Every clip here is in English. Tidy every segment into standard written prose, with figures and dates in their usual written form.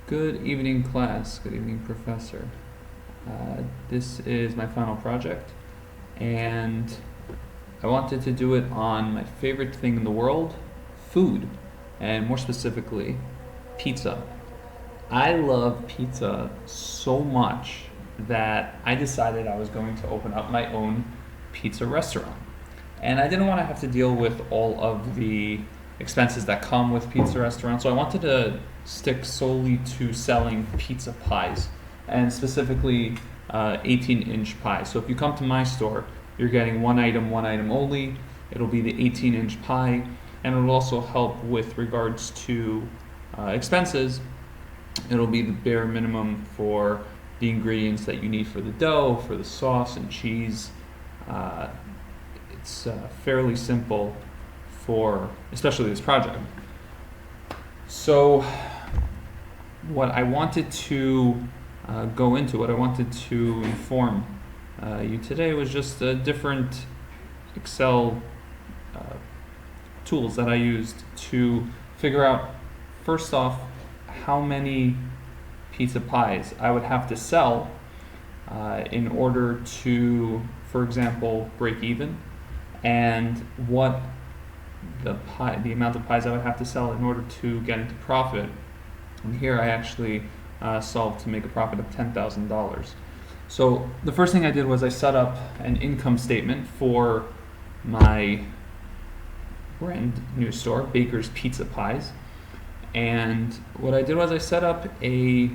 Good evening, class. Good evening, professor. This is my final project, and I wanted to do it on my favorite thing in the world, food, and more specifically, pizza. I love pizza so much that I decided I was going to open up my own pizza restaurant. And I didn't want to have to deal with all of the expenses that come with pizza restaurants, so I wanted to stick solely to selling pizza pies, and specifically 18-inch pies. So if you come to my store, you're getting one item only. It'll be the 18-inch pie, and it'll also help with regards to expenses. It'll be the bare minimum for the ingredients that you need for the dough, for the sauce and cheese. It's fairly simple for especially this project. So what I wanted to what I wanted to inform you today was just different Excel tools that I used to figure out, first off, how many pizza pies I would have to sell in order to, for example, break even, and what the amount of pies I would have to sell in order to get into profit. And here I actually solved to make a profit of $10,000. So the first thing I did was I set up an income statement for my brand new store, Baker's Pizza Pies. And what I did was I set up a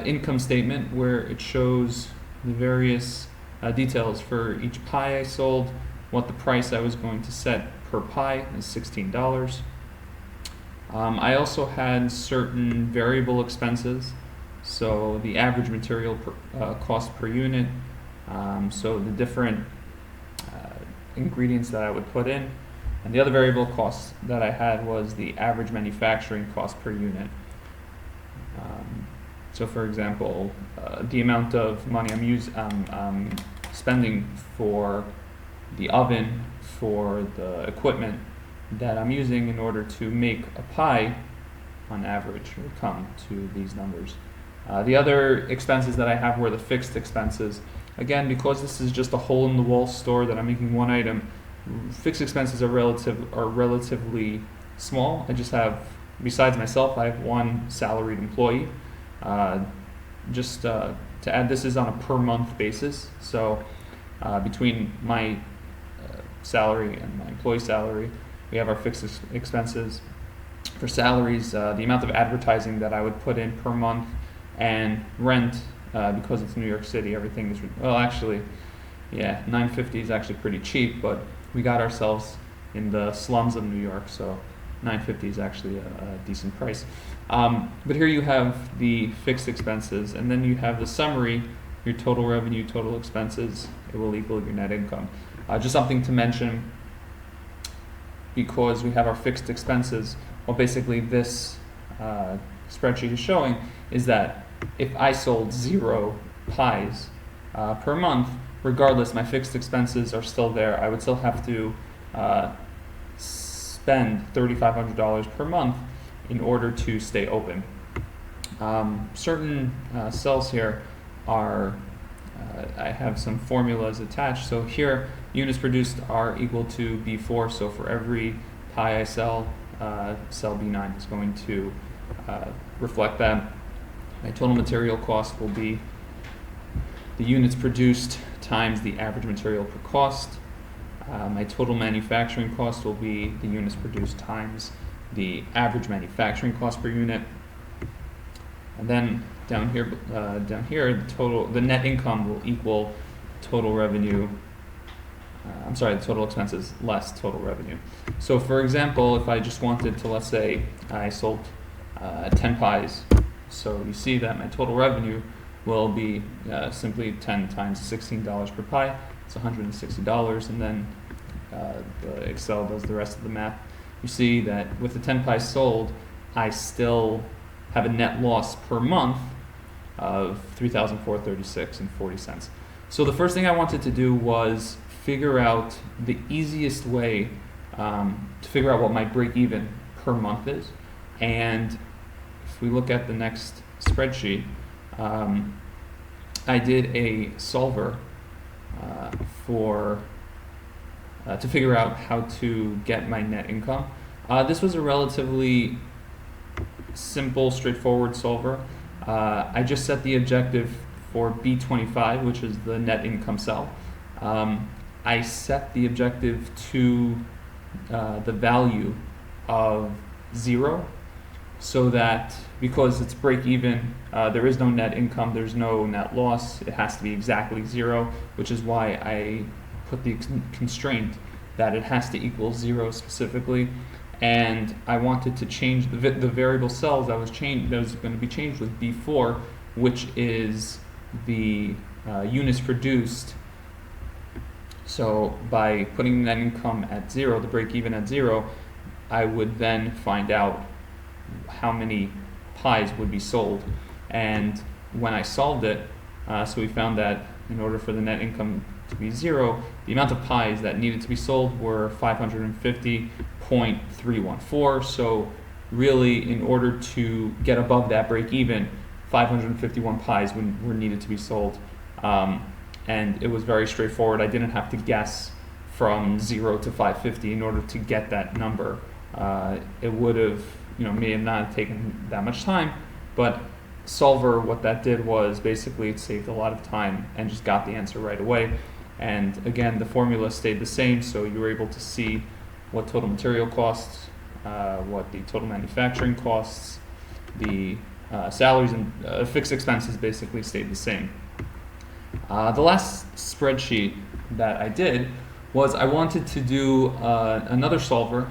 income statement where it shows the various details for each pie I sold, what the price I was going to set per pie is $16. I also had certain variable expenses, so the average material cost per unit, so the different ingredients that I would put in, and the other variable cost that I had was the average manufacturing cost per unit. So for example, the amount of money I'm spending for the oven, for the equipment that I'm using in order to make a pie, on average, would come to these numbers. The other expenses that I have were the fixed expenses. Again, because this is just a hole-in-the-wall store that I'm making one item, fixed expenses are relatively small. I just have, besides myself, I have one salaried employee. To add, this is on a per month basis, so between my salary and my employee salary, we have our fixed expenses. For salaries, the amount of advertising that I would put in per month, and rent, because it's New York City, everything is, well, actually, yeah, $9.50 is actually pretty cheap, but we got ourselves in the slums of New York, so $9.50 is actually a decent price. But here you have the fixed expenses, and then you have the summary, your total revenue, total expenses. It will equal your net income. Just something to mention, because we have our fixed expenses, what basically this spreadsheet is showing is that if I sold 0 pies per month, regardless, my fixed expenses are still there. I would still have to spend $3,500 per month in order to stay open. Certain cells here are, I have some formulas attached. So here, units produced are equal to B4. So for every pie I sell, cell B9 is going to reflect that. My total material cost will be the units produced times the average material per cost. My total manufacturing cost will be the units produced times the average manufacturing cost per unit. And then down here, the net income will equal total revenue. The total expenses less total revenue. So for example, if I just wanted to, let's say I sold 10 pies, so you see that my total revenue will be simply 10 times $16 per pie. It's $160, and then the Excel does the rest of the math. You see that with the 10 pies sold, I still have a net loss per month of $3,436.40. So the first thing I wanted to do was figure out the easiest way to figure out what my break-even per month is, and if we look at the next spreadsheet, I did a solver to figure out how to get my net income. This was a relatively simple, straightforward solver. I just set the objective for B25, which is the net income cell. I set the objective to the value of 0, so that because it's break even, there is no net income, there's no net loss, it has to be exactly 0, which is why I put the constraint that it has to equal 0 specifically. And I wanted to change the variable cells that was going to be changed with B4, which is the units produced. So by putting net income at 0, the break even at 0, I would then find out how many pies would be sold. And when I solved it, so we found that in order for the net income to be 0, the amount of pies that needed to be sold were 550.314. So really, in order to get above that break even, 551 pies were needed to be sold. And it was very straightforward. I didn't have to guess from 0 to 550 in order to get that number. It would have, may have not taken that much time, but solver, what that did was basically it saved a lot of time and just got the answer right away. And again, the formula stayed the same, so you were able to see what total material costs, what the total manufacturing costs, the salaries and fixed expenses basically stayed the same. The last spreadsheet that I did was I wanted to do another solver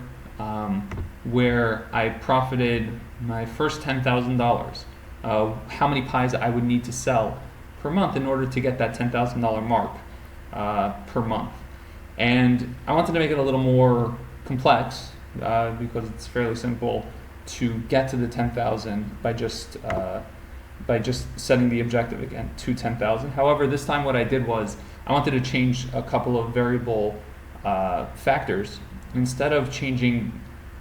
where I profited my first $10,000, how many pies I would need to sell per month in order to get that $10,000 mark per month. And I wanted to make it a little more complex because it's fairly simple to get to the 10,000 by just setting the objective again to 10,000. However, this time what I did was I wanted to change a couple of variable factors. Instead of changing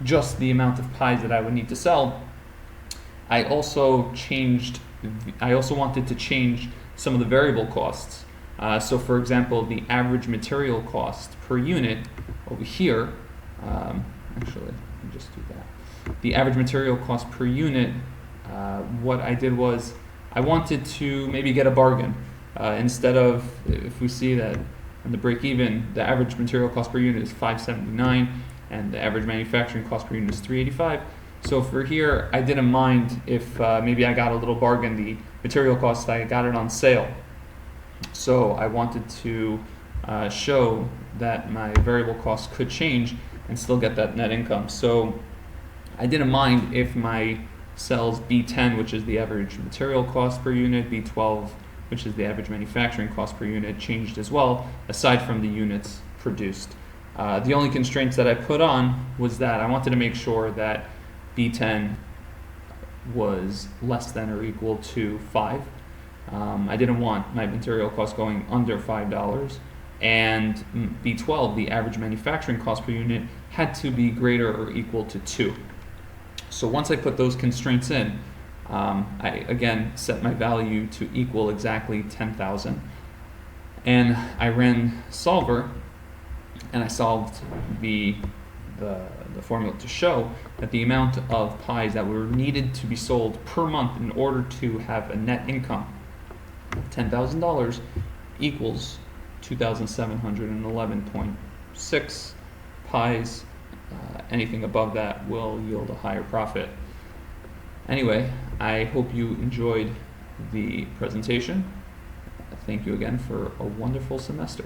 just the amount of pies that I would need to sell, I also wanted to change some of the variable costs. So for example, the average material cost per unit over here, actually, let me just do that. The average material cost per unit, what I did was I wanted to maybe get a bargain. Instead of, if we see that on the break even, the average material cost per unit is $579 and the average manufacturing cost per unit is $385. So for here, I didn't mind if maybe I got a little bargain, the material cost, I got it on sale. So I wanted to show that my variable costs could change and still get that net income. So I didn't mind if my cells B10, which is the average material cost per unit, B12, which is the average manufacturing cost per unit, changed as well, aside from the units produced. The only constraints that I put on was that I wanted to make sure that B10 was less than or equal to 5. I didn't want my material cost going under $5, and B12, the average manufacturing cost per unit, had to be greater or equal to 2. So once I put those constraints in, I again set my value to equal exactly 10,000, and I ran solver, and I solved the formula to show that the amount of pies that were needed to be sold per month in order to have a net income of $10,000 equals 2,711.6 pies. Anything above that will yield a higher profit. Anyway, I hope you enjoyed the presentation. Thank you again for a wonderful semester.